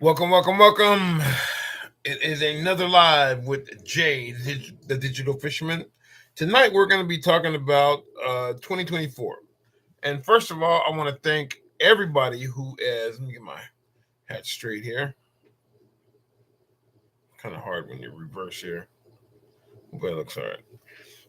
Welcome, welcome, welcome. It is another live with Jay, the digital fisherman. Tonight we're going to be talking about 2024. And first of all, I want to thank everybody who has. Let me get my hat straight here. Kind of hard when you reverse here, but it looks all right.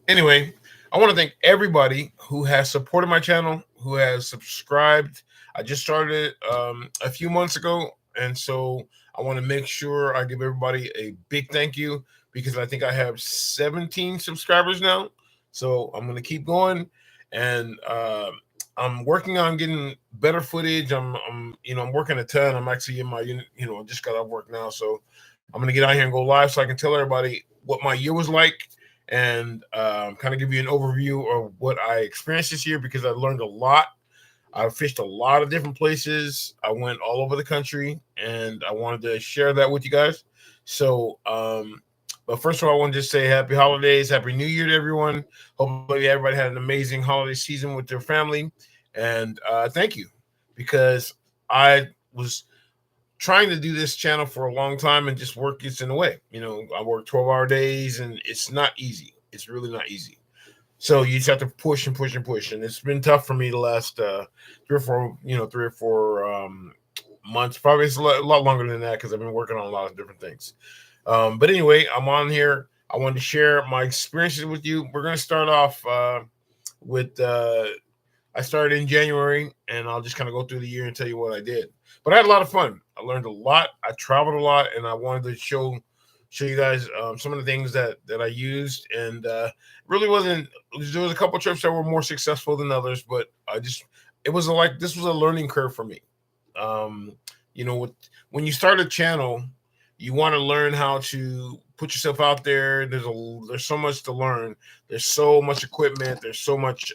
Anyway, I want to thank everybody who has supported my channel, who has subscribed. I just started a few months ago, and so I want to make sure I give everybody a big thank you because I think I have 17 subscribers now. So I'm going to keep going, and I'm working on getting better footage. I'm working a ton. I'm actually in my, just got off work now, so I'm going to get out here and go live so I can tell everybody what my year was like and kind of give you an overview of what I experienced this year because I learned a lot. I fished a lot of different places. I went all over the country, and I wanted to share that with you guys. So, but first of all, I want to just say happy holidays, happy New Year to everyone. Hopefully, everybody had an amazing holiday season with their family, and thank you because I was trying to do this channel for a long time and just work gets in the way. I work 12-hour days and it's not easy. It's really not easy. So you just have to push and push and push. And it's been tough for me the last 3 or 4 months. Probably it's a lot longer than that because I've been working on a lot of different things. But anyway, I'm on here. I wanted to share my experiences with you. We're going to start off with I started in January, and I'll just kind of go through the year and tell you what I did. But I had a lot of fun. I learned a lot. I traveled a lot, and I wanted to show you guys some of the things that I used. And really wasn't. There was a couple trips that were more successful than others, but this was a learning curve for me. Um, when you start a channel, you want to learn how to put yourself out there. There's so much to learn. There's so much equipment. There's so much.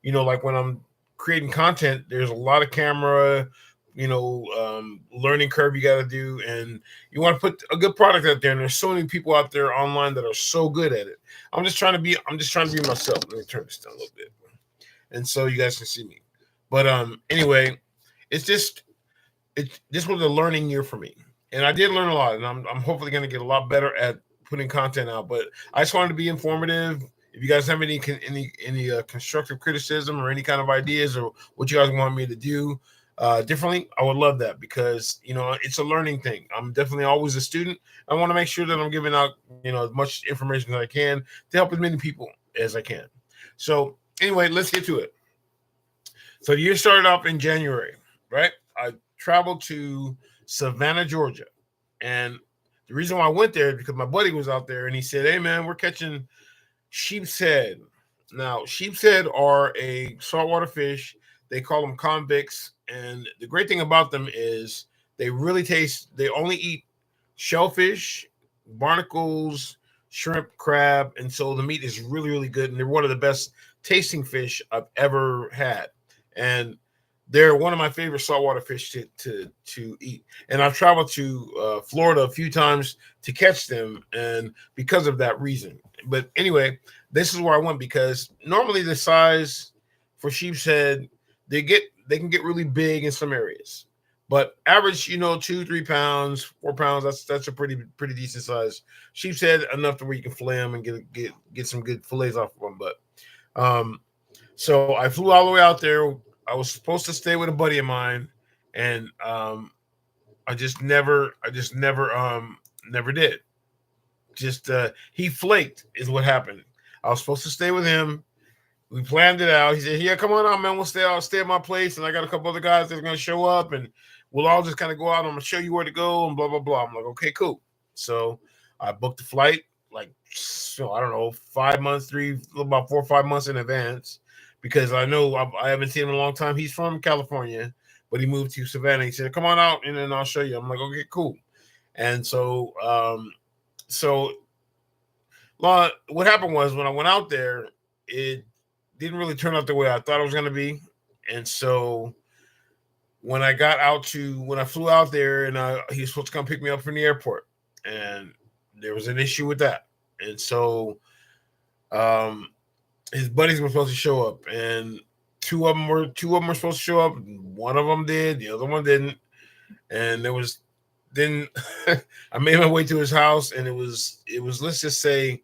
Like when I'm creating content, there's a lot of camera, learning curve you got to do, and you want to put a good product out there. And there's so many people out there online that are so good at it. I'm just trying to be myself. Let me turn this down a little bit, and so you guys can see me. But anyway, it's just this was a learning year for me, and I did learn a lot, and I'm hopefully going to get a lot better at putting content out. But I just wanted to be informative. If you guys have any constructive criticism or any kind of ideas or what you guys want me to do differently, I would love that because it's a learning thing. I'm definitely always a student. I want to make sure that I'm giving out as much information as I can to help as many people as I can. So anyway, let's get to it. So the year started off in January, right? I traveled to Savannah, Georgia, and the reason why I went there is because my buddy was out there and he said, "Hey man, we're catching sheep's head." Now, sheep's head are a saltwater fish. They call them convicts, and the great thing about them is they really taste. They only eat shellfish, barnacles, shrimp, crab, and so the meat is really, really good. And they're one of the best tasting fish I've ever had, and they're one of my favorite saltwater fish to eat. And I've traveled to Florida a few times to catch them, and because of that reason. But anyway, this is where I went because normally the size for sheep's head they can get really big in some areas, but average 2-3 pounds 4 pounds that's a pretty decent size sheep's head, enough to where you can fillet them and get some good fillets off of them. But so I flew all the way out there. I was supposed to stay with a buddy of mine, and I just never did. Just he flaked is what happened. I was supposed to stay with him. We planned it out. He said, "Yeah, come on out, man. I'll stay at my place, and I got a couple other guys that are gonna show up, and we'll all just kind of go out. I'm gonna show you where to go, and blah blah blah." I'm like, "Okay, cool." So I booked the flight I don't know, 5 months, about 4 or 5 months in advance, because I know I haven't seen him in a long time. He's from California, but he moved to Savannah. He said, "Come on out, and then I'll show you." I'm like, "Okay, cool." And so what happened was when I went out there, it didn't really turn out the way I thought it was going to be. And so when I flew out there, and he was supposed to come pick me up from the airport, and there was an issue with that. And so um, his buddies were supposed to show up, and two of them were supposed to show up. One of them did, the other one didn't. And there was then I made my way to his house, and it was let's just say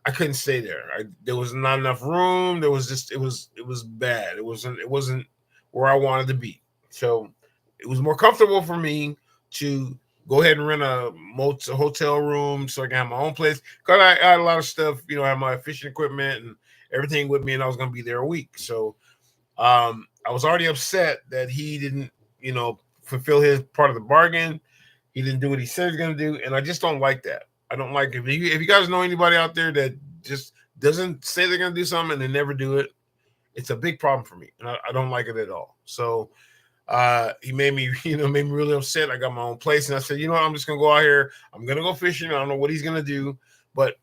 I couldn't stay there. There was not enough room. There was just it was bad. It wasn't where I wanted to be. So it was more comfortable for me to go ahead and rent a hotel room so I can have my own place. Because I had a lot of stuff, I had my fishing equipment and everything with me, and I was going to be there a week. So I was already upset that he didn't, fulfill his part of the bargain. He didn't do what he said he was going to do, and I just don't like that. I don't like it. If you guys know anybody out there that just doesn't say they're going to do something and they never do it, it's a big problem for me, and I don't like it at all. So he made me, made me really upset. I got my own place, and I said, I'm just going to go out here. I'm going to go fishing. I don't know what he's going to do, but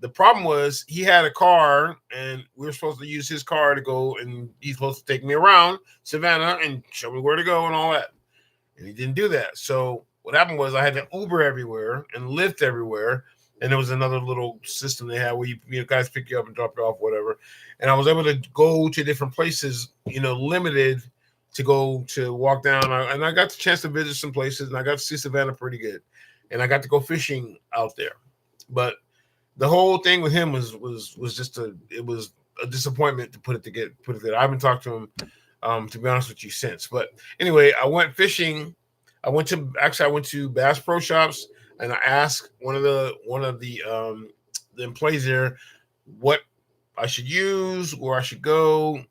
the problem was he had a car, and we were supposed to use his car to go, and he's supposed to take me around Savannah and show me where to go and all that. And he didn't do that. So what happened was I had to Uber everywhere and Lyft everywhere. And there was another little system they had where you guys pick you up and drop you off, whatever. And I was able to go to different places, limited to go to walk down. And I got the chance to visit some places, and I got to see Savannah pretty good. And I got to go fishing out there. But the whole thing with him was just a disappointment to put it there. I haven't talked to him, to be honest with you, since. But anyway, I went fishing. I went to Bass Pro Shops, and I asked one of the employees there what I should use, where I should go,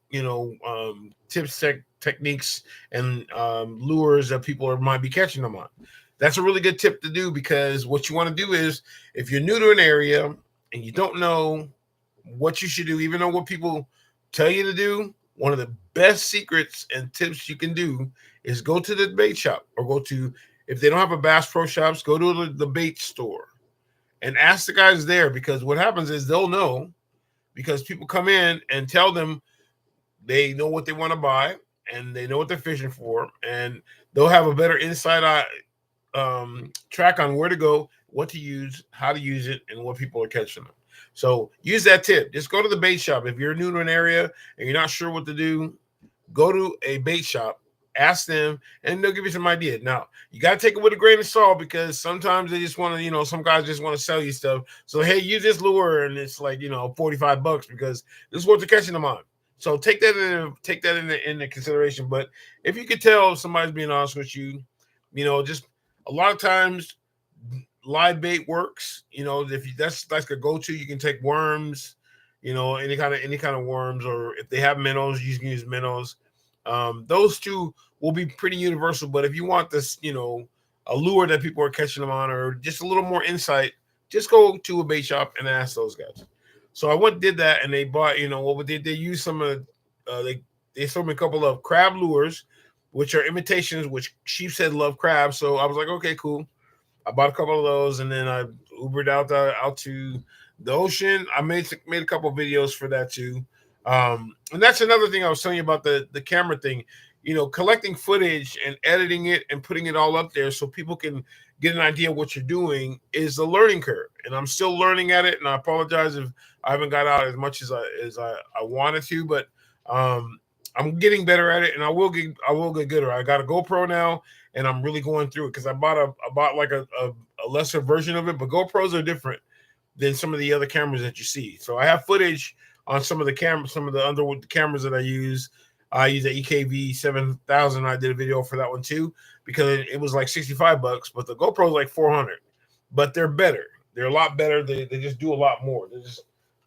tips, techniques, and lures that people might be catching them on. That's a really good tip to do, because what you want to do is, if you're new to an area and you don't know what you should do, even though what people tell you to do, one of the best secrets and tips you can do is go to the bait shop, or if they don't have a Bass Pro Shops, go to the bait store and ask the guys there, because what happens is they'll know, because people come in and tell them they know what they want to buy and they know what they're fishing for, and they'll have a better inside eye track on where to go, what to use, how to use it, and what people are catching them. So use that tip. Just go to the bait shop. If you're new to an area and you're not sure what to do, go to a bait shop, ask them, and they'll give you some idea. Now, you got to take it with a grain of salt, because sometimes they just want to, some guys just want to sell you stuff. So, hey, use this lure, and it's like, $45 because this is what they're catching them on. So take that into consideration. But if you could tell somebody's being honest with you, just a lot of times live bait works. If that's like a go-to, you can take worms, any kind of worms, or if they have minnows, you can use minnows. Those two will be pretty universal. But if you want this, a lure that people are catching them on, or just a little more insight, just go to a bait shop and ask those guys. So I did that, and they bought, what they used some of, they sold me a couple of crab lures, which are imitations, which sheep's head love crab. So I was like, okay, cool. I bought a couple of those, and then I Ubered out to the ocean. I made a couple of videos for that too. And that's another thing I was telling you about the camera thing. Collecting footage and editing it and putting it all up there so people can get an idea of what you're doing is a learning curve. And I'm still learning at it. And I apologize if I haven't got out as much as I wanted to, but I'm getting better at it, and I will get gooder. I got a GoPro now, and I'm really going through it, because I bought like a lesser version of it. But GoPros are different than some of the other cameras that you see. So I have footage on some of the underwood cameras that I use. I use the EKV 7000. I did a video for that one too, because it was like $65, but the GoPro is like $400. But they're better. They're a lot better. They just do a lot more.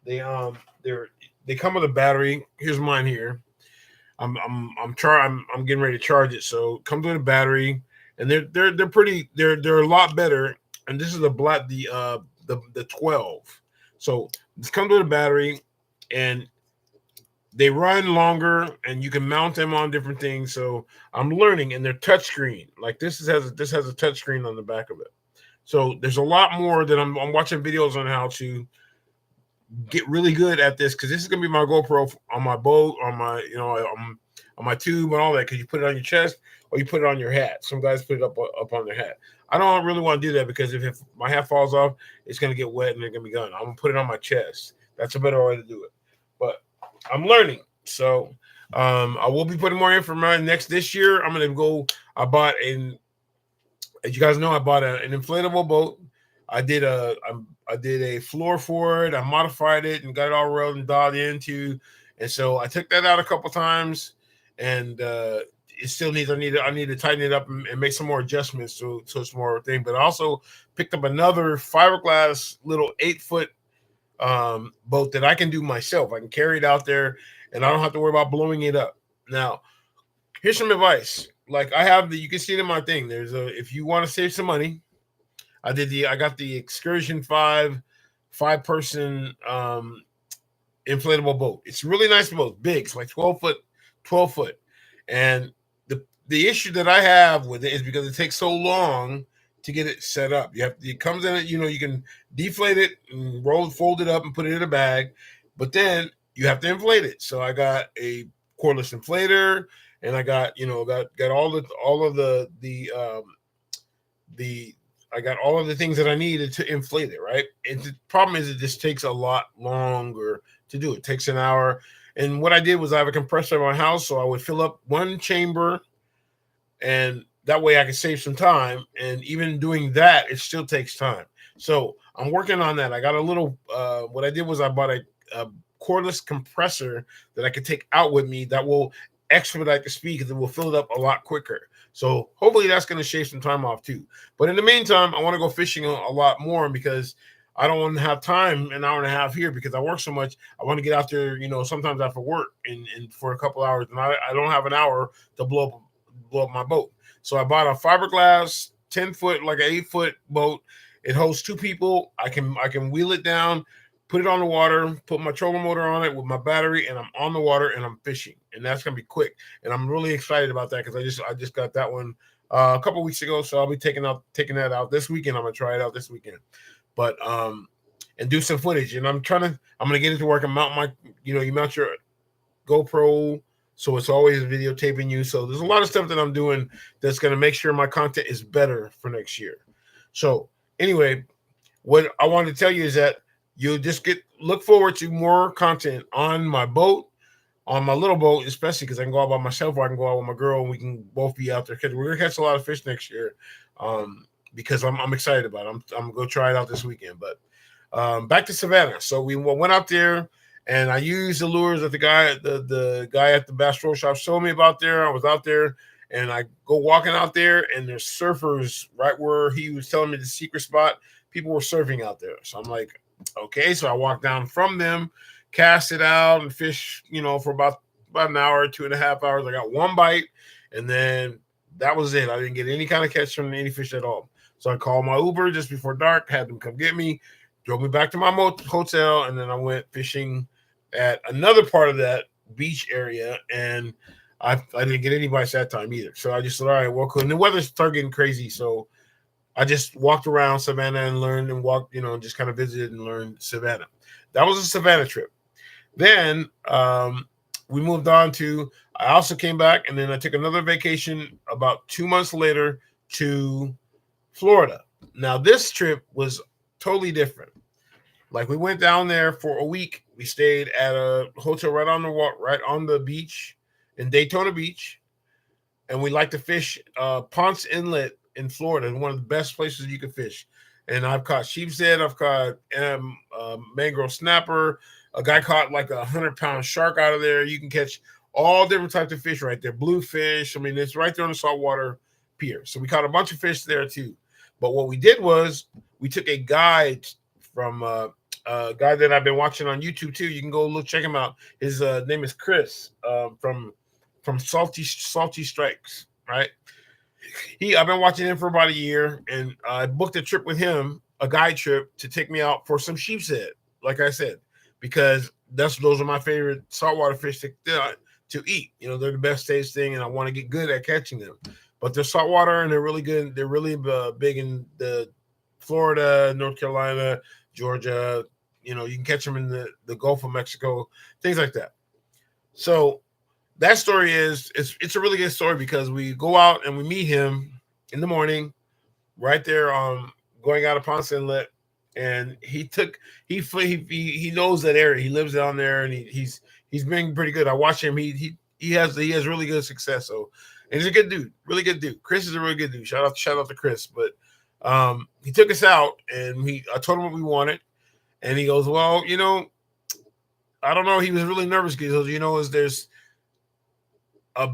They come with a battery. Here's mine here. I'm getting ready to charge it. So it comes with a battery, and they're pretty. They're a lot better. And this is the 12. So this comes with a battery, and they run longer, and you can mount them on different things. So I'm learning, and they're touchscreen. Like this has a touchscreen on the back of it. So there's a lot more that I'm watching videos on how to get really good at this, because this is gonna be my GoPro on my boat, on my on my tube and all that, because you put it on your chest or you put it on your hat. Some guys put it up on their hat. I don't really want to do that, because if my hat falls off, it's gonna get wet and it's gonna be gone. I'm gonna put it on my chest. That's a better way to do it. But I'm learning. So I will be putting more information this year. I'm gonna go. I bought As you guys know, I bought an inflatable boat. I did a floor for it. I modified it and got it all rolled and dialed into. And so I took that out a couple times, and it still needs. I need to tighten it up and make some more adjustments so it's more thing. But I also picked up another fiberglass little 8-foot boat that I can do myself. I can carry it out there, and I don't have to worry about blowing it up. Now, here's some advice. Like I have you can see it in my thing. There's if you want to save some money, I got the Excursion 5-person inflatable boat. It's a really nice boat, big. It's like 12 foot. And the issue that I have with it is because it takes so long to get it set up. It comes in it, you can deflate it and fold it up and put it in a bag, but then you have to inflate it. So I got a cordless inflator, and I got all of the things that I needed to inflate it, right? And the problem is it just takes a lot longer to do. It takes an hour. And what I did was I have a compressor in my house, so I would fill up one chamber, and that way I could save some time. And even doing that, it still takes time. So I'm working on that. I got a little, what I did was I bought a cordless compressor that I could take out with me that will expedite the speed because it will fill it up a lot quicker. So hopefully that's going to shave some time off too. But in the meantime, I want to go fishing a lot more because I don't want to have time an hour and a half here because I work so much. I want to get out there, sometimes after work and for a couple hours, and I don't have an hour to blow up my boat. So I bought a fiberglass 10-foot, like an 8-foot boat. It holds 2 people. I can wheel it down, put it on the water, put my trolling motor on it with my battery, and I'm on the water and I'm fishing. And that's gonna be quick. And I'm really excited about that because I just got that one a couple weeks ago. So I'll be taking that out this weekend. I'm gonna try it out this weekend. But and do some footage. And I'm gonna get it to work and mount my, you mount your GoPro, so it's always videotaping you. So there's a lot of stuff that I'm doing that's gonna make sure my content is better for next year. So anyway, what I want to tell you is that you'll just look forward to more content on my boat, on my little boat, especially because I can go out by myself or I can go out with my girl and we can both be out there because we're gonna catch a lot of fish next year. Because I'm excited about it. I'm gonna go try it out this weekend. But back to Savannah. So we went out there and I used the lures that the guy at the Bass Pro Shop showed me about there. I was out there and I go walking out there and there's surfers right where he was telling me the secret spot. People were surfing out there. So I'm like, okay. So I walked down from them, cast it out and fish, for about an hour, 2.5 hours. I got one bite and then that was it. I didn't get any kind of catch from any fish at all. So I called my Uber just before dark, had them come get me, drove me back to my hotel, and then I went fishing at another part of that beach area, and I didn't get any bites that time either. So I just said, all right, well, cool. And the weather started getting crazy, so I just walked around Savannah and learned and walked, just kind of visited and learned Savannah. That was a Savannah trip. Then we moved on to, I also came back, and then I took another vacation about 2 months later to Florida. Now, this trip was totally different. Like, we went down there for a week. We stayed at a hotel right on the beach in Daytona Beach, and we like to fish Ponce Inlet in Florida. One of the best places you can fish. And I've caught sheepshead. I've caught mangrove snapper. A guy caught like 100-pound shark out of there. You can catch all different types of fish right there. Bluefish. I mean, it's right there on the saltwater pier. So we caught a bunch of fish there too. But what we did was we took a guide from a guy that I've been watching on YouTube too. You can go check him out. His name is Chris from Salty Strikes, right? I've been watching him for about a year, and I booked a trip with him, a guide trip to take me out for some sheepshead, like I said, because those are my favorite saltwater fish to eat. They're the best tasting, and I want to get good at catching them. But they're saltwater and they're really good. They're really big in the Florida, North Carolina, Georgia. You can catch them in the Gulf of Mexico, things like that. So that story it's a really good story because we go out and we meet him in the morning right there going out of Ponce Inlet, and he knows that area. He lives down there, and he's been pretty good. I watch him. He has really good success. So And he's a good dude, really good dude. Chris is a really good dude. Shout out to Chris. But he took us out, and I told him what we wanted, and he goes, "Well, I don't know." He was really nervous because there's a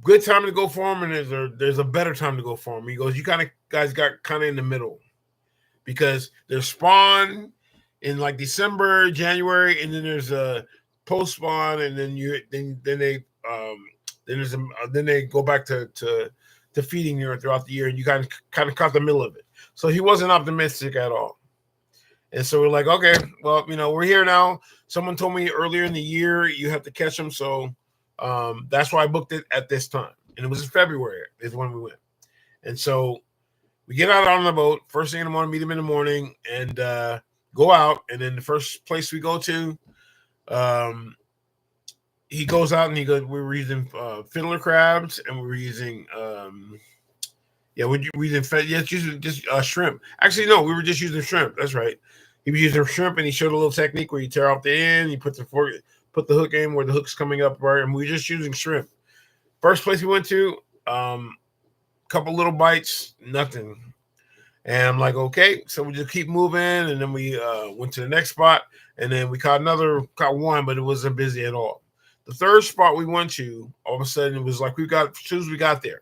good time to go for him, and there's a better time to go for him. He goes, "You guys got kind of in the middle because there's spawn in like December, January, and then there's a post spawn, and then then they go back to feeding throughout the year, and you kind of caught the middle of it." So he wasn't optimistic at all. And so we're like, okay, well, we're here now. Someone told me earlier in the year you have to catch them, so that's why I booked it at this time. And it was in February is when we went. And so we get out on the boat first thing in the morning, meet him in the morning, and go out. And then the first place we go to, he goes out and he goes, we were using fiddler crabs, and we were using we using just shrimp. Actually, no, we were just using shrimp. That's right. He was using shrimp, and he showed a little technique where you tear off the end, you put the hook in where the hook's coming up, right? And we were just using shrimp. First place we went to, couple little bites, nothing. And I'm like, okay, so we just keep moving, and then we went to the next spot, and then we caught one, but it wasn't busy at all. The third spot we went to, all of a sudden, it was like as soon as we got there,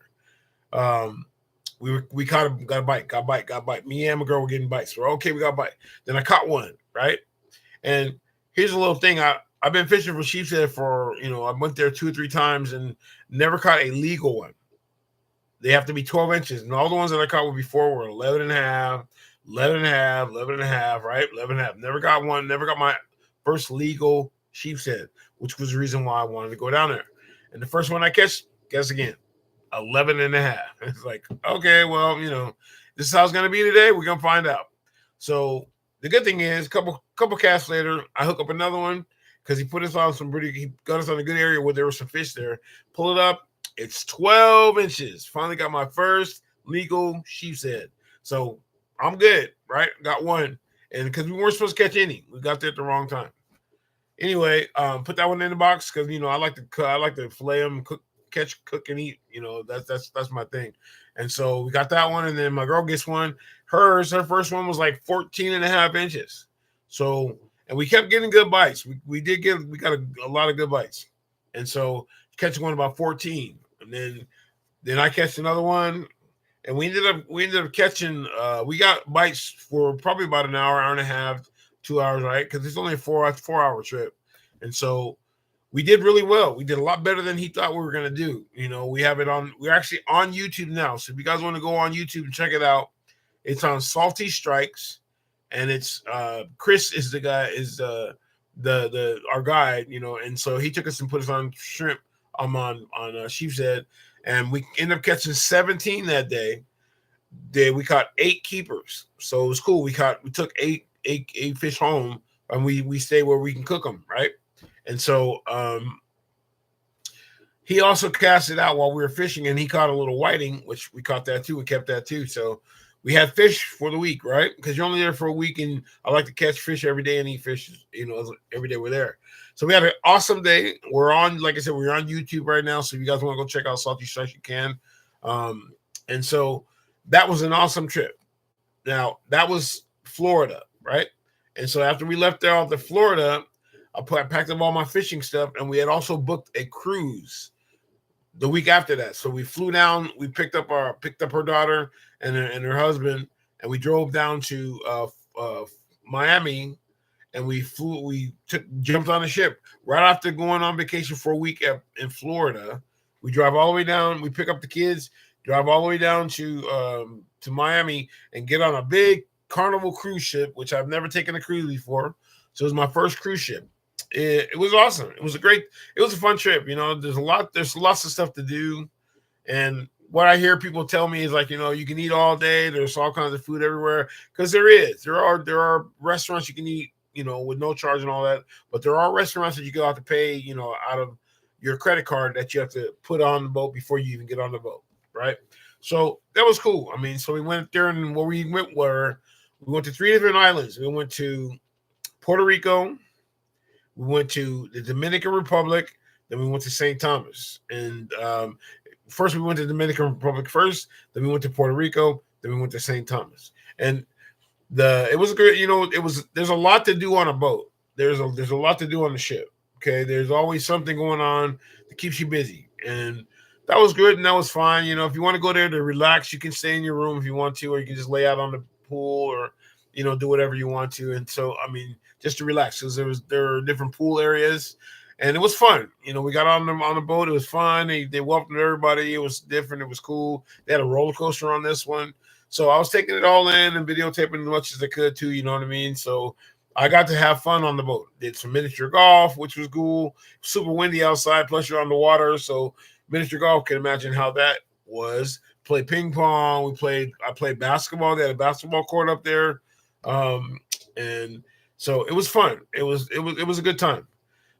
we got a bite. Me and my girl were getting bites. We're okay, we got a bite. Then I caught one, right? And here's a little thing. I've been fishing for sheepshead for, I went there 2 or 3 times and never caught a legal one. They have to be 12 inches. And all the ones that I caught before were 11 and a half, 11 and a half, 11 and a half, right? 11 and a half. Never got one. Never got my first legal sheepshead, which was the reason why I wanted to go down there. And the first one I catch, guess again, 11 and a half. It's like, okay, well, this is how it's going to be today. We're going to find out. So the good thing is, couple casts later, I hook up another one because he got us on a good area where there was some fish there. Pull it up. It's 12 inches. Finally got my first legal sheepshead. So I'm good, right? Got one. And because we weren't supposed to catch any, we got there at the wrong time. Anyway, put that one in the box because I like to fillet them, cook and eat. That's my thing. And so we got that one, and then my girl gets one. Her first one was like 14 and a half inches. So, and we kept getting good bites. We got a lot of good bites. And so catching one about 14. And then I catch another one. And we ended up catching we got bites for probably about an hour and a half, 2 hours, right? Because it's only a 4-hour trip. And so we did really well. We did a lot better than he thought we were going to do. We're actually on YouTube now. So if you guys want to go on YouTube and check it out, it's on Salty Strikes. And it's Chris is the guy, is our guide, and so he took us and put us on shrimp. I'm on sheepshead, and we ended up catching 17 that day. We caught 8 keepers, so it was cool. We took eight fish home, and we stay where we can cook them, right? And so he also cast it out while we were fishing, and he caught a little whiting, which we caught that too. We kept that too. So we had fish for the week, right? Because you're only there for a week, and I like to catch fish every day and eat fish, every day we're there. So we had an awesome day. We're on, like I said, we're on YouTube right now. So if you guys want to go check out Salty Strikes, you can. And so that was an awesome trip. Now, that was Florida, right? And so after we left there off to Florida, I packed up all my fishing stuff, and we had also booked a cruise the week after that. So we flew down, we picked up her daughter and her husband, and we drove down to Miami, and we jumped on a ship right after going on vacation for a week in Florida. We drive all the way down, we pick up the kids, drive all the way down to Miami, and get on a big Carnival cruise ship, which I've never taken a cruise before. So it was my first cruise ship. It was awesome. It was a fun trip. There's lots of stuff to do. And what I hear people tell me is like, you can eat all day. There's all kinds of food everywhere. Because there are restaurants you can eat, with no charge and all that. But there are restaurants that you have to pay, out of your credit card that you have to put on the boat before you even get on the boat. Right. So that was cool. I mean, so we went there, and where we went to 3 different islands. We went to Puerto Rico. We went to the Dominican Republic, then we went to St. Thomas. And first we went to Dominican Republic first, then we went to Puerto Rico, then we went to St. Thomas. And it was good, there's a lot to do on a boat. There's a lot to do on the ship. Okay. There's always something going on that keeps you busy. And that was good and that was fine. If you want to go there to relax, you can stay in your room if you want to, or you can just lay out on the pool or do whatever you want to. And so just to relax, because there are different pool areas. And it was fun. We got on the boat. It was fun. They welcomed everybody. It was different. It was cool. They had a roller coaster on this one. So I was taking it all in and videotaping as much as I could too. You know what I mean? So I got to have fun on the boat. Did some miniature golf, which was cool. Super windy outside, plus you're on the water. So miniature golf, can imagine how that was. Played ping pong. I played basketball. They had a basketball court up there. And so it was fun. It was a good time.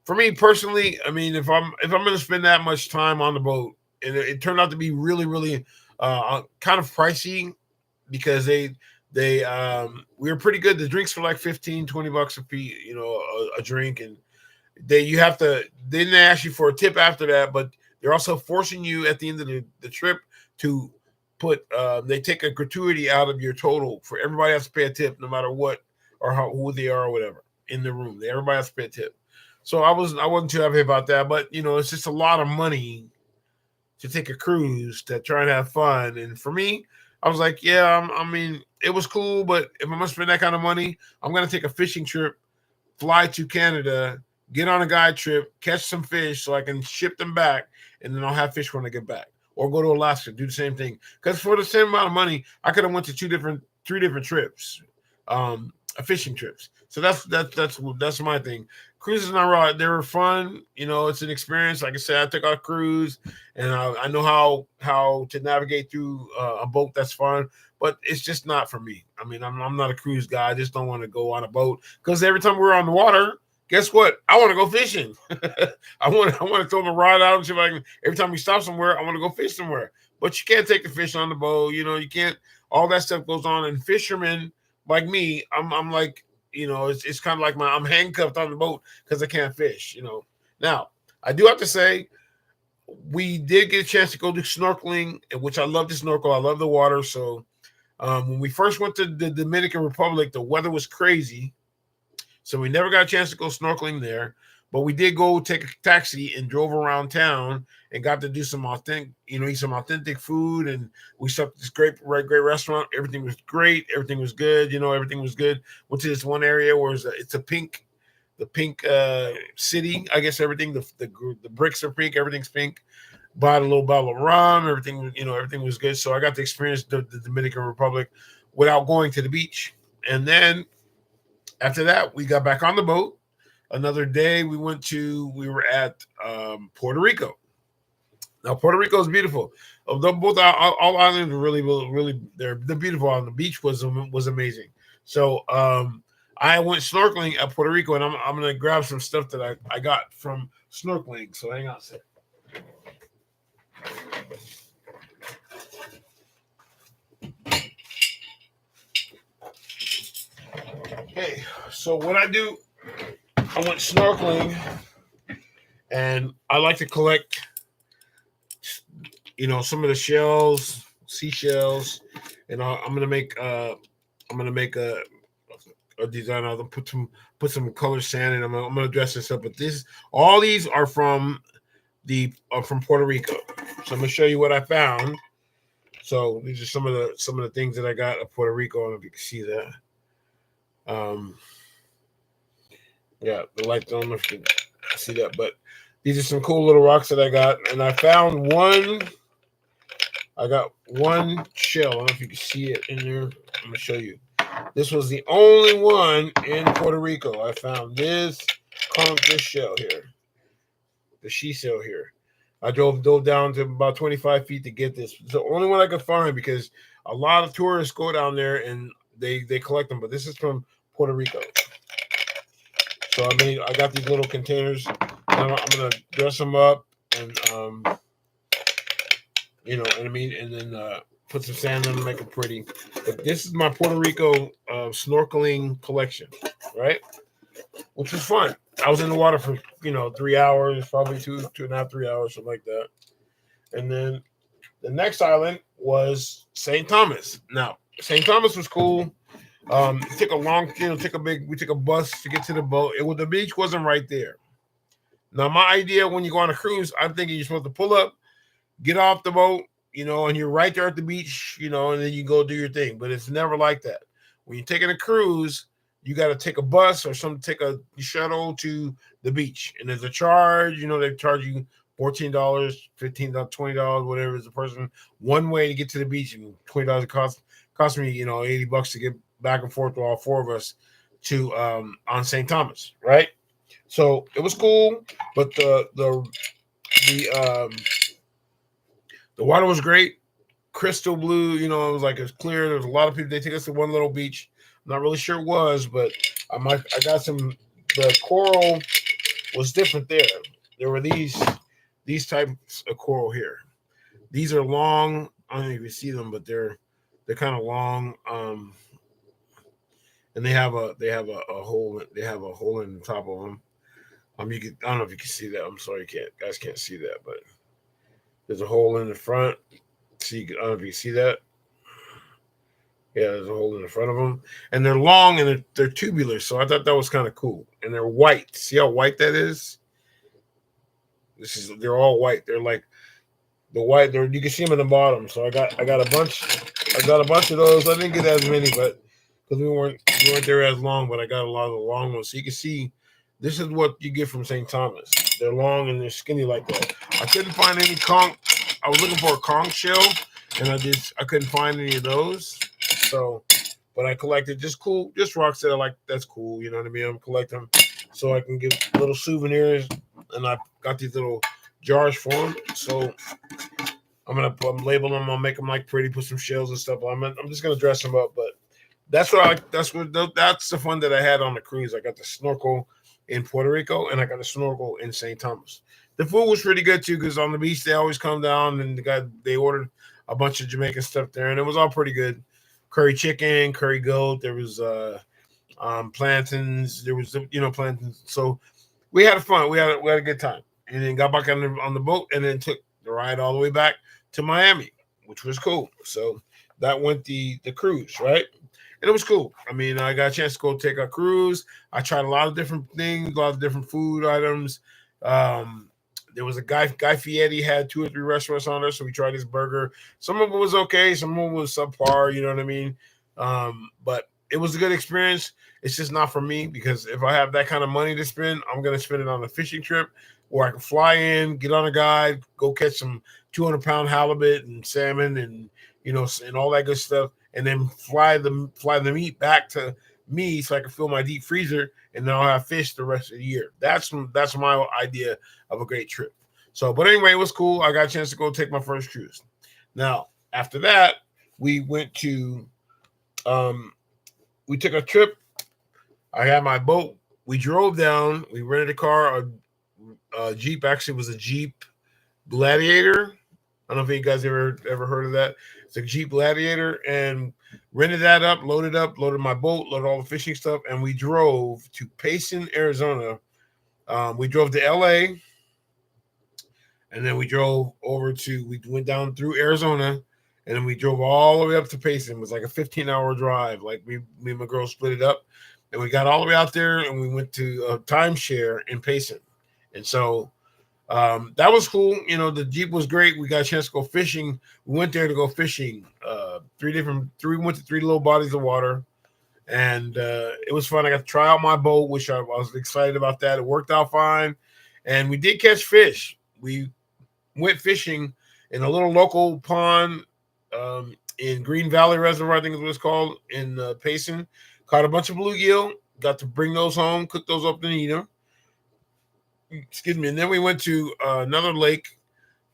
For me personally, if I'm going to spend that much time on the boat, and it turned out to be really, really kind of pricey, because we were pretty good. The drinks were like $15-20 a piece, a drink, and they didn't ask you for a tip after that, but they're also forcing you at the end of the trip to put they take a gratuity out of your total. For everybody has to pay a tip, no matter what or who they are or whatever in the room. Everybody has to pay a tip. So I wasn't too happy about that, but it's just a lot of money to take a cruise to try and have fun. And for me, I was like, yeah, it was cool, but if I'm gonna spend that kind of money, I'm gonna take a fishing trip, fly to Canada, get on a guide trip, catch some fish so I can ship them back, and then I'll have fish when I get back. Or go to Alaska, do the same thing. Because for the same amount of money, I could have went to three different trips, fishing trips. So that's my thing. Cruises are right. They were fun. It's an experience. Like I said, I took a cruise, and I know how to navigate through a boat that's fun, but it's just not for me. I'm not a cruise guy. I just don't want to go on a boat, because every time we're on the water, guess what? I want to go fishing. I want to throw my rod out and see if I can. Every time we stop somewhere, I want to go fish somewhere. But you can't take the fish on the boat. You can't. All that stuff goes on. And fishermen like me, I'm like, it's kind of like I'm handcuffed on the boat because I can't fish. Now I do have to say, we did get a chance to go do snorkeling, which I love to snorkel. I love the water. So when we first went to the Dominican Republic, the weather was crazy. So we never got a chance to go snorkeling there, but we did go take a taxi and drove around town and got to do some eat some authentic food. And we stopped at this great restaurant. Everything was great. Everything was good. Everything was good. Went to this one area where it's the pink city. I guess everything, the bricks are pink. Everything's pink. Bought a little bottle of rum. Everything was good. So I got to experience the Dominican Republic without going to the beach. And then after that, we got back on the boat. Another day, we were at Puerto Rico. Now, Puerto Rico is beautiful. Both all islands are really, really, they're beautiful. On the beach was amazing. So I went snorkeling at Puerto Rico, and I'm going to grab some stuff that I got from snorkeling. So hang on a second. Okay, so what I do, I went snorkeling, and I like to collect, some of the shells, seashells, and I'm gonna make a design. I'll put some colored sand, and I'm gonna dress this up. But all these are from from Puerto Rico. So I'm gonna show you what I found. So these are some of the things that I got at Puerto Rico. I don't know if you can see that. Yeah, the light, I don't know if you can see that, but these are some cool little rocks that I got, and I found one. I got one shell. I don't know if you can see it in there. I'm gonna show you. This was the only one in Puerto Rico. I found this shell here, the she shell here. I dove down to about 25 feet to get this. It's the only one I could find, because a lot of tourists go down there and they collect them, but this is from Puerto Rico. So I got these little containers, and I'm gonna dress them up, and and then put some sand on them, make them pretty. But this is my Puerto Rico snorkeling collection, right? Which was fun. I was in the water for 3 hours, probably 2.5, 3 hours, something like that. And then The next island was St. Thomas. Now, St. Thomas was cool. It took a long, we took a bus to get to the boat. The beach wasn't right there. Now, my idea when you go on a cruise, I'm thinking you're supposed to pull up, get off the boat, and you're right there at the beach, and then you go do your thing. But it's never like that. When you're taking a cruise, you got to take a bus or take a shuttle to the beach. And there's a charge, they charge you $14, $15, $20, whatever is a person one way to get to the beach, and $20 it cost me, $80 to get back and forth with all four of us to on St. Thomas, right? So it was cool, but the water was great, crystal blue. It was like it was clear. There was a lot of people. They took us to one little beach. I'm not really sure it was, but I got some. The coral was different there. There were these types of coral here. These are long. I don't know if you see them, but they're kind of long. And they have a hole. They have a hole in the top of them. I don't know if you can see that. I'm sorry, guys can't see that, but there's a hole in the front. I don't know if you see that. Yeah, there's a hole in the front of them, and they're long and they're tubular. So I thought that was kind of cool. And they're white. See how white that is? They're all white. They're like the white. You can see them in the bottom. So I got a bunch. I got a bunch of those. I didn't get as many, but because we weren't there as long. But I got a lot of the long ones. So you can see. This is what you get from St. Thomas. They're long and they're skinny like that. I couldn't find any conch. I was looking for a conch shell, and I couldn't find any of those. So, but I collected just rocks that I like. That's cool. You know what I mean? I'm collecting them so I can get little souvenirs, and I got these little jars for them. So I'm gonna label them. I'll make them like pretty. Put some shells and stuff. I'm just gonna dress them up. But that's the fun that I had on the cruise. I got the snorkel in Puerto Rico, and I got a snorkel in St. Thomas. The food was pretty good too, because on the beach they always come down, and they ordered a bunch of Jamaican stuff there, and it was all pretty good. Curry chicken, curry goat. There was plantains. There was plantains. So we had fun. We had a good time, and then got back on the boat, and then took the ride all the way back to Miami, which was cool. So that went the cruise, right? And it was cool. I mean, I got a chance to go take a cruise. I tried a lot of different things, a lot of different food items. There was a Guy Fieri had 2 or 3 restaurants on there, so we tried his burger. Some of it was okay, some of it was subpar. You know what I mean? But it was a good experience. It's just not for me, because if I have that kind of money to spend, I'm gonna spend it on a fishing trip where I can fly in, get on a guide, go catch some 200-pound halibut and salmon, and and all that good stuff, and then fly the meat back to me so I can fill my deep freezer, and then I'll have fish the rest of the year. That's my idea of a great trip. So, but anyway, it was cool. I got a chance to go take my first cruise. Now, after that, we went to we took a trip. I had my boat. We drove down. We rented a car, a Jeep. Actually, it was a Jeep Gladiator. I don't know if you guys ever heard of that. It's a Jeep Gladiator, and rented that up, loaded my boat, loaded all the fishing stuff, and we drove to Payson, Arizona. We drove to LA, and then we went down through Arizona, and then we drove all the way up to Payson. It was like a 15-hour drive. Like me and my girl split it up, and we got all the way out there, and we went to a timeshare in Payson. And so that was cool. The Jeep was great. We got a chance to go fishing. We went there to go fishing. We went to 3 little bodies of water, and it was fun. I got to try out my boat, which I was excited about that. It worked out fine, and we did catch fish. We went fishing in a little local pond in Green Valley Reservoir, I think is what it's called, in Payson. Caught a bunch of bluegill. Got to bring those home, cook those up, and eat them. Excuse me. And then we went to another lake,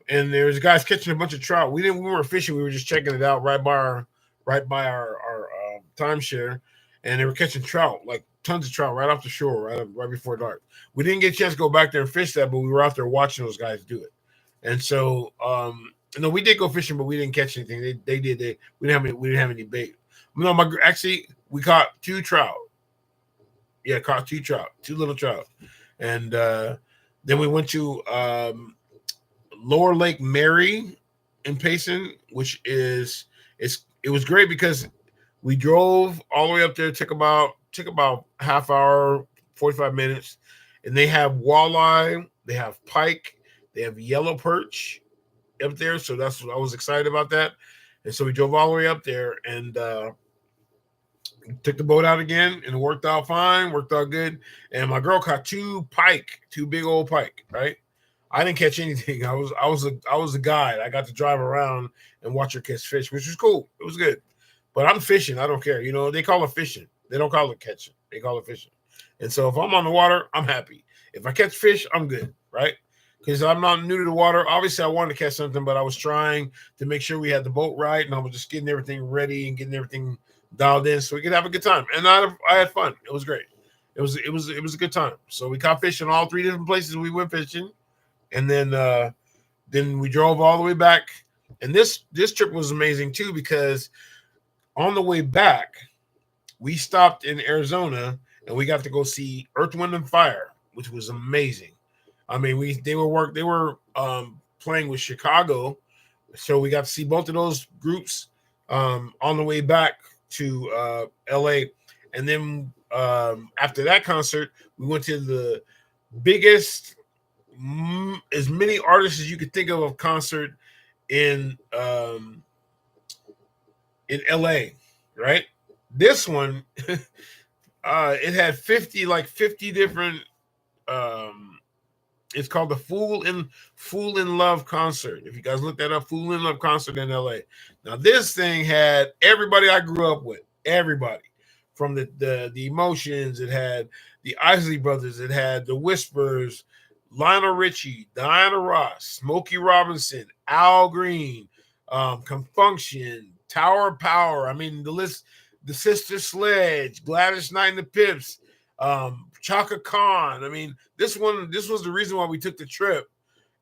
and there was guys catching a bunch of trout. We weren't fishing. We were just checking it out right by our timeshare, and they were catching trout, like tons of trout right off the shore, right before dark. We didn't get a chance to go back there and fish that, but we were out there watching those guys do it. And so, we did go fishing, but we didn't catch anything. They did. We didn't have any bait. No, we caught 2 trout. Yeah, caught 2 trout, 2 little trout. And then we went to Lower Lake Mary, in Payson, which is it was great because we drove all the way up there. Took about half hour, 45 minutes, and they have walleye, they have pike, they have yellow perch up there. So that's what I was excited about that. And so we drove all the way up there and took the boat out again, and it worked out fine, worked out good. And my girl caught two big old pike, right? I didn't catch anything. I was a guide. I got to drive around and watch her catch fish, which was cool. It was good. But I'm fishing. I don't care. They call it fishing. They don't call it catching. They call it fishing. And so if I'm on the water, I'm happy. If I catch fish, I'm good, right? Because I'm not new to the water. Obviously, I wanted to catch something, but I was trying to make sure we had the boat right, and I was just getting everything ready and getting everything dialed in so we could have a good time. And I had fun. It was great. It was a good time. So we caught fish in all three different places we went fishing, and then we drove all the way back. And this trip was amazing too, because on the way back we stopped in Arizona and we got to go see Earth, Wind, and Fire, which was amazing. I mean, they were playing with Chicago, so we got to see both of those groups on the way back to LA. And then after that concert, we went to the biggest, as many artists as you could think of concert in LA, right? This one, it had 50 different. It's called the Fool in Love concert. If you guys look that up, Fool in Love concert in LA. Now this thing had everybody I grew up with, everybody from the Emotions. It had the Isley Brothers. It had the Whispers, Lionel Richie, Diana Ross, Smokey Robinson, Al Green, Confunction, Tower of Power. I mean, the list, the Sister Sledge, Gladys Knight and the Pips, Chaka Khan. I mean, this was the reason why we took the trip,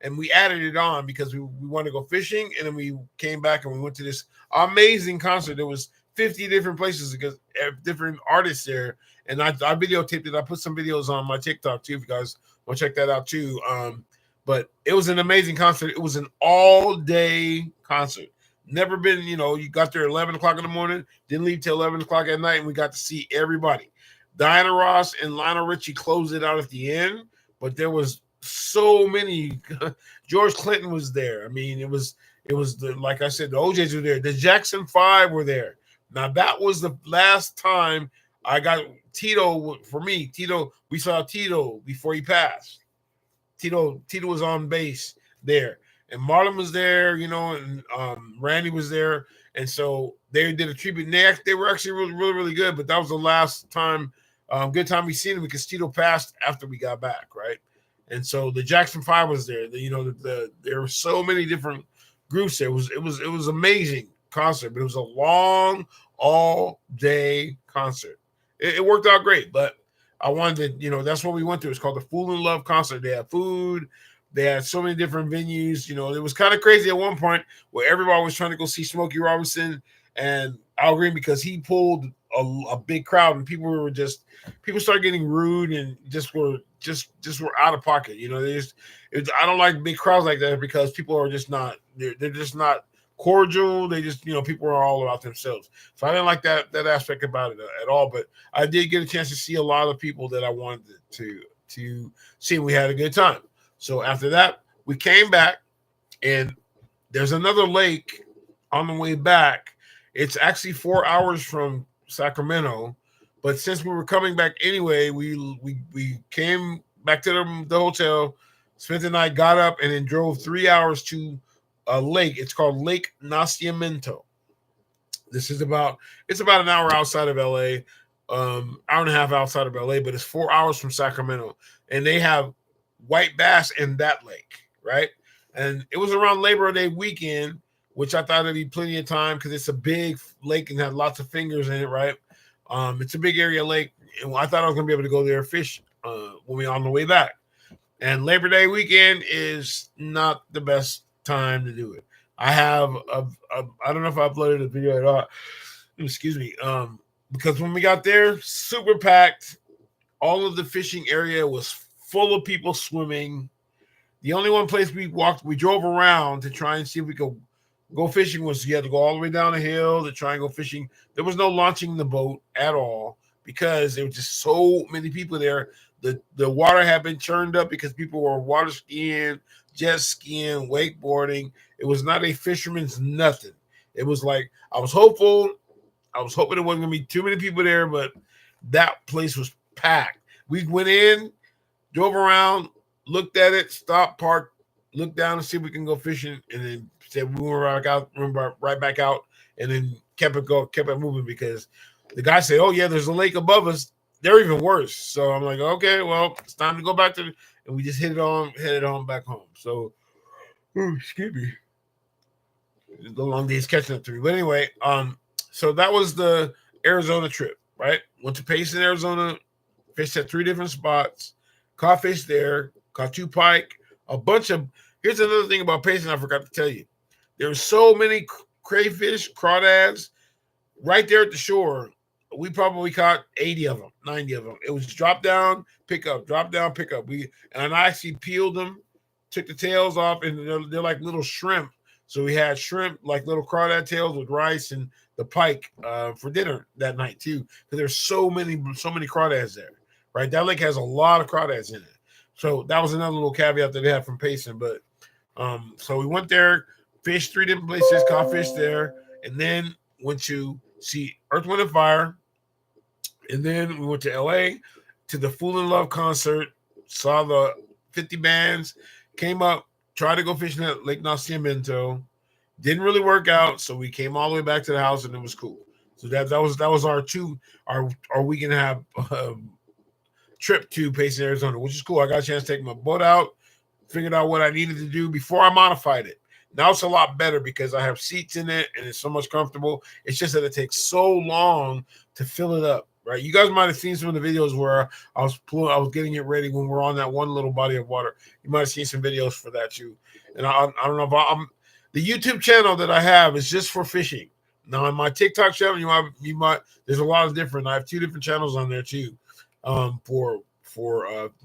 and we added it on because we wanted to go fishing, and then we came back and we went to this amazing concert. There was 50 different places because different artists there, and I videotaped it. I put some videos on my TikTok too if you guys want to check that out too. But it was an amazing concert. It was an all-day concert. Never been, you got there 11 o'clock in the morning, didn't leave till 11 o'clock at night, and we got to see everybody. Diana Ross and Lionel Richie closed it out at the end, but there was so many. George Clinton was there. I mean, it was like I said, the OJs were there. The Jackson 5 were there. Now that was the last time I got Tito. For me, Tito, we saw Tito before he passed. Tito was on base there, and Marlon was there, and Randy was there, and so they did a tribute. They were actually really, really, really good, but that was the last time, good time we seen him because Tito passed after we got back, right? And so the Jackson 5 was there. There were so many different groups there. It was amazing concert, but it was a long, all day concert. It worked out great, but I wanted to, that's what we went to. It's called the Fool in Love concert. They had food. They had so many different venues. It was kind of crazy at one point where everybody was trying to go see Smokey Robinson and Al Green because he pulled a big crowd, and people started getting rude and just were out of pocket. I don't like big crowds like that because people are just not, they're just not cordial. They just, people are all about themselves. So I didn't like that aspect about it at all. But I did get a chance to see a lot of people that I wanted to see. We had a good time. So after that, we came back, and there's another lake on the way back. It's actually 4 hours from Sacramento, but since we were coming back anyway, we came back to the hotel, spent the night, got up, and then drove 3 hours to a lake. It's called Lake Nacimiento. It's about an hour outside of LA, hour and a half outside of LA, but it's 4 hours from Sacramento, and they have white bass in that lake, right? And it was around Labor Day weekend, which I thought it'd be plenty of time because it's a big lake and had lots of fingers in it, right? It's a big area lake, and I thought I was gonna be able to go there and fish when we on the way back. And Labor Day weekend is not the best time to do it. I have I don't know if I uploaded a video at all. Excuse me. Because when we got there, super packed. All of the fishing area was full of people swimming. The only one place we drove around to try and see if we could go fishing was you had to go all the way down the hill to try and go fishing. There was no launching the boat at all because there were just so many people there. The water had been churned up because people were water skiing, jet skiing, wakeboarding. It was not a fisherman's nothing. It was like I was hopeful. I was hoping there wasn't gonna be too many people there, but that place was packed. We went in, drove around, looked at it, stopped, parked, looked down to see if we can go fishing, and then said we were right back out, and then kept it moving because the guy said, "Oh yeah, there's a lake above us. They're even worse." So I'm like, "Okay, well, it's time to go back to," and we just headed on back home. So, excuse me, the long days catching up to me. But anyway, so that was the Arizona trip, right? Went to Payson, Arizona, fished at 3 different spots, caught fish there, caught 2 pike, a bunch of. Here's another thing about Payson I forgot to tell you. There were so many crayfish, crawdads right there at the shore. We probably caught 80 of them, 90 of them. It was drop down, pick up, drop down, pick up. And I actually peeled them, took the tails off, and they're like little shrimp. So we had shrimp, like little crawdad tails with rice and the pike for dinner that night too. Because there's so many crawdads there, right? That lake has a lot of crawdads in it. So that was another little caveat that they had from Payson. But so we went there, fished 3 different places, caught fish there, and then went to see Earth, Wind, and Fire. And then we went to LA to the Fool in Love concert, saw the 50 bands, came up, tried to go fishing at Lake Nacimiento. Didn't really work out, so we came all the way back to the house and it was cool. So that was our week and a half trip to Payson, Arizona, which is cool. I got a chance to take my boat out, figured out what I needed to do before I modified it. Now it's a lot better because I have seats in it and it's so much comfortable. It's just that it takes so long to fill it up, right? You guys might have seen some of the videos where I was getting it ready when we're on that one little body of water. You might have seen some videos for that too. And I don't know if I'm the YouTube channel that I have is just for fishing. Now on my TikTok channel, you might there's a lot of different. I have 2 different channels on there too, for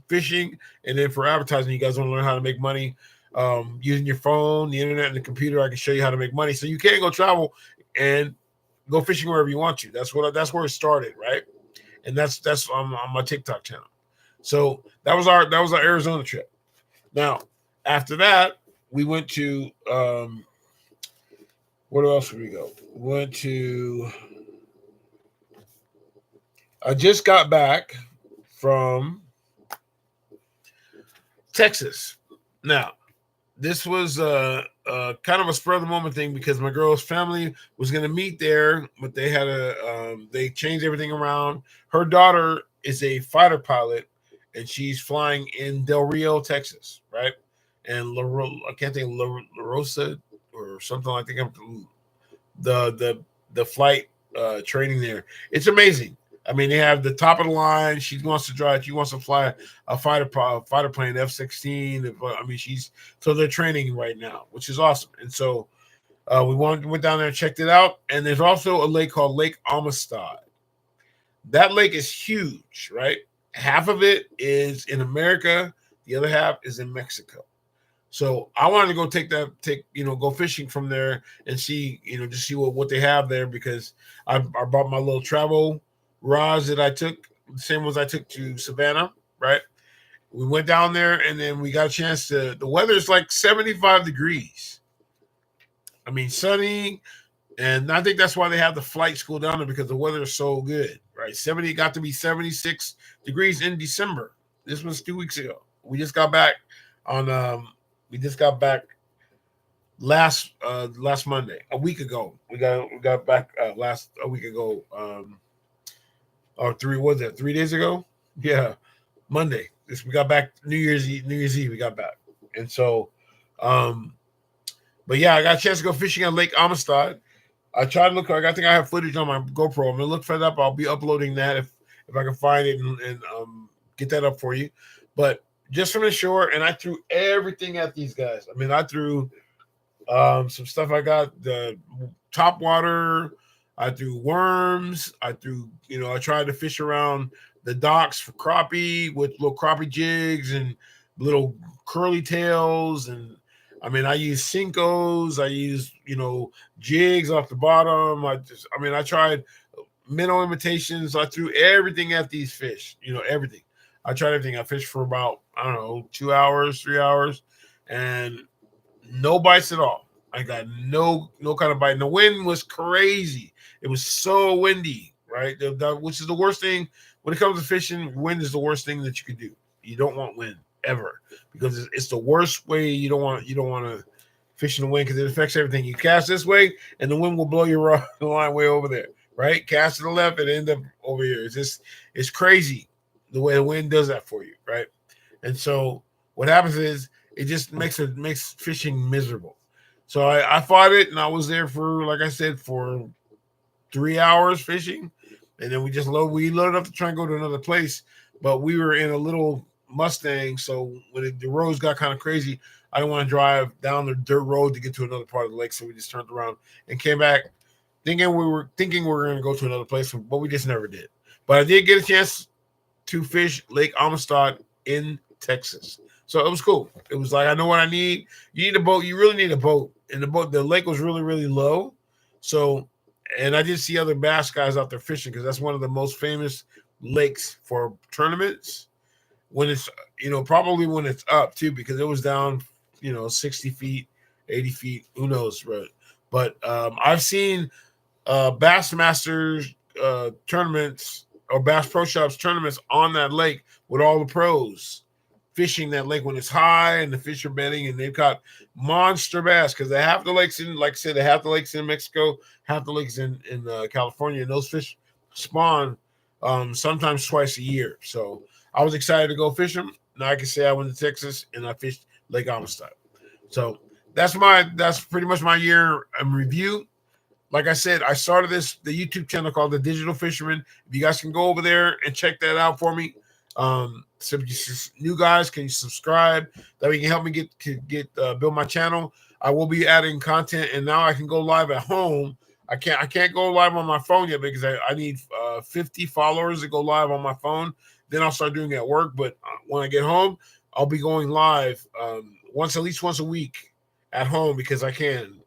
fishing and then for advertising. You guys want to learn how to make money. Using your phone, the internet, and the computer, I can show you how to make money. So you can go travel and go fishing wherever you want to. That's where it started, right? And that's on my TikTok channel. So that was our Arizona trip. Now after that, we went to where else did we go? We went to. I just got back from Texas. Now this was kind of a spur of the moment thing because my girl's family was going to meet there, but they had they changed everything around. Her daughter is a fighter pilot, and she's flying in Del Rio, Texas, right? And I can't think La Rosa or something like that. The flight training there. It's amazing. I mean, they have the top of the line. She wants to drive. She wants to fly a fighter plane, F-16. I mean, so they're training right now, which is awesome. And so we went down there and checked it out. And there's also a lake called Lake Amistad. That lake is huge, right? Half of it is in America. The other half is in Mexico. So I wanted to go go fishing from there and see, just see what they have there because I brought my little travel rods that I took, the same ones I took to Savannah, right? We went down there and then we got a chance the weather is like 75 degrees. I mean, sunny. And I think that's why they have the flight school down there because the weather is so good, right? Got to be 76 degrees in December. This was 2 weeks ago. We just got back last Monday, a week ago. We got back a week ago. Or 3 days ago? Yeah, Monday. We got back New Year's Eve. We got back, and so, but yeah, I got a chance to go fishing on Lake Amistad. I tried to look. I think I have footage on my GoPro. I'm gonna look for that up. I'll be uploading that if I can find it and get that up for you. But just from the shore, and I threw everything at these guys. I mean, I threw some stuff. I got the top water. I threw worms. I tried to fish around the docks for crappie with little crappie jigs and little curly tails. And I mean, I use Cincos, I use, jigs off the bottom. I tried minnow imitations. I threw everything at these fish, everything. I tried everything. I fished for about, I don't know, 2 hours, 3 hours, and no bites at all. I got no kind of bite. And the wind was crazy. It was so windy, right? Which is the worst thing when it comes to fishing. Wind is the worst thing that you could do. You don't want wind ever, because it's the worst way. You don't want to fish in the wind, because it affects everything. You cast this way, and the wind will blow your rod line way over there, right? Cast to the left and end up over here. It's crazy the way the wind does that for you, right? And so what happens is it just makes fishing miserable. So I fought it, and I was there for, like I said, for 3 hours fishing, and then we loaded up to try and go to another place, but we were in a little Mustang, so when the roads got kind of crazy, I didn't want to drive down the dirt road to get to another part of the lake, so we just turned around and came back, thinking we were going to go to another place, but we just never did. But I did get a chance to fish Lake Amistad in Texas. So it was cool. It was like, I know what I need. You need a boat. You really need a boat. And the lake was really, really low. So, and I did see other bass guys out there fishing, because that's one of the most famous lakes for tournaments. When it's, probably when it's up too, because it was down, 60 feet, 80 feet, who knows, right? But I've seen Bassmasters tournaments or Bass Pro Shops tournaments on that lake with all the pros fishing that lake when it's high and the fish are bedding, and they've got monster bass, because they have the lakes in, like I said, they have the lakes in Mexico, have the lakes in California, and those fish spawn sometimes twice a year. So I was excited to go fish them. Now I can say I went to Texas and I fished Lake Amistad. So that's pretty much my year in review. Like I said, I started the YouTube channel called The Digital Fisherman. If you guys can go over there and check that out for me. So new guys, can you subscribe? That way you can help me get build my channel. I will be adding content, and now I can go live at home. I can't go live on my phone yet, because I need 50 followers to go live on my phone. Then I'll start doing it at work. But when I get home, I'll be going live at least once a week at home, because I can.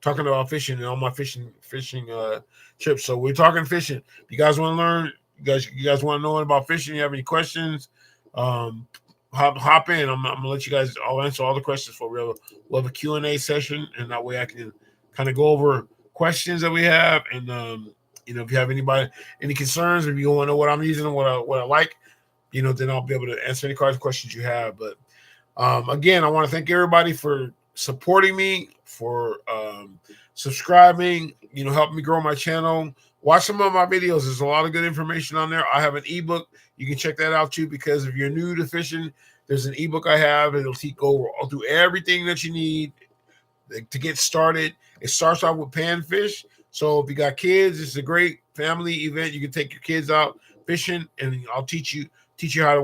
Talking about fishing and all my fishing trips. So we're talking fishing. If you guys want to learn, you guys want to know about fishing, you have any questions, hop in. I'm gonna let you guys. I'll answer all the questions for real. We'll have a Q&A session, and that way I can kind of go over questions that we have. And if you have any concerns, if you want to know what I'm using and what I like, then I'll be able to answer any questions you have. But again, I want to thank everybody for supporting me, for subscribing, helping me grow my channel. Watch some of my videos. There's a lot of good information on there. I have an ebook. You can check that out too, because if you're new to fishing, there's an ebook I have. It'll go through everything that you need to get started. It starts off with panfish. So if you got kids, it's a great family event. You can take your kids out fishing, and I'll teach you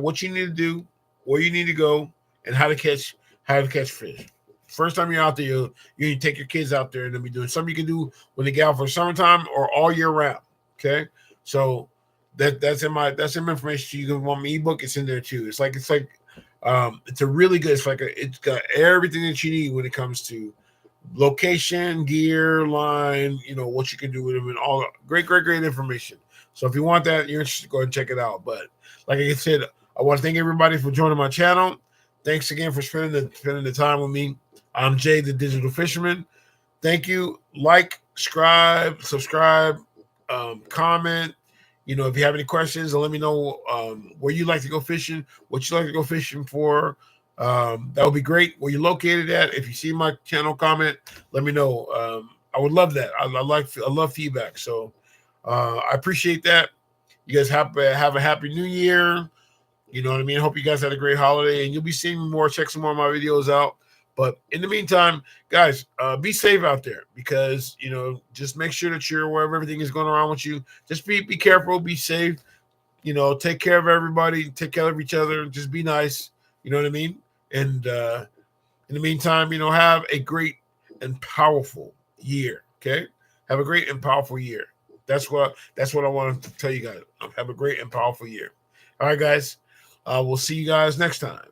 what you need to do, where you need to go, and how to catch fish. First time you're out there, you need to take your kids out there, and they'll be doing something you can do when they get out for summertime or all year round. Okay, so that's in my information. You can want my ebook. It's in there too. It's a really good. It's got everything that you need when it comes to location, gear, line. What you can do with them, and all great information. So if you want that, you're interested, go ahead and check it out. But like I said, I want to thank everybody for joining my channel. Thanks again for spending the time with me. I'm Jay, the Digital Fisherman. Thank you. Like, subscribe, comment. If you have any questions, let me know where you like to go fishing, what you like to go fishing for. That would be great. Where you're located at. If you see my channel, comment, let me know. I would love that. I love feedback. So I appreciate that. You guys have a happy new year. You know what I mean? Hope you guys had a great holiday, and you'll be seeing me more. Check some more of my videos out. But in the meantime, guys, be safe out there, because, just make sure that you're aware of everything is going around with you. Just be careful, be safe, take care of everybody, take care of each other, just be nice. You know what I mean? And in the meantime, have a great and powerful year. Okay? Have a great and powerful year. That's what I want to tell you guys. Have a great and powerful year. All right, guys. We'll see you guys next time.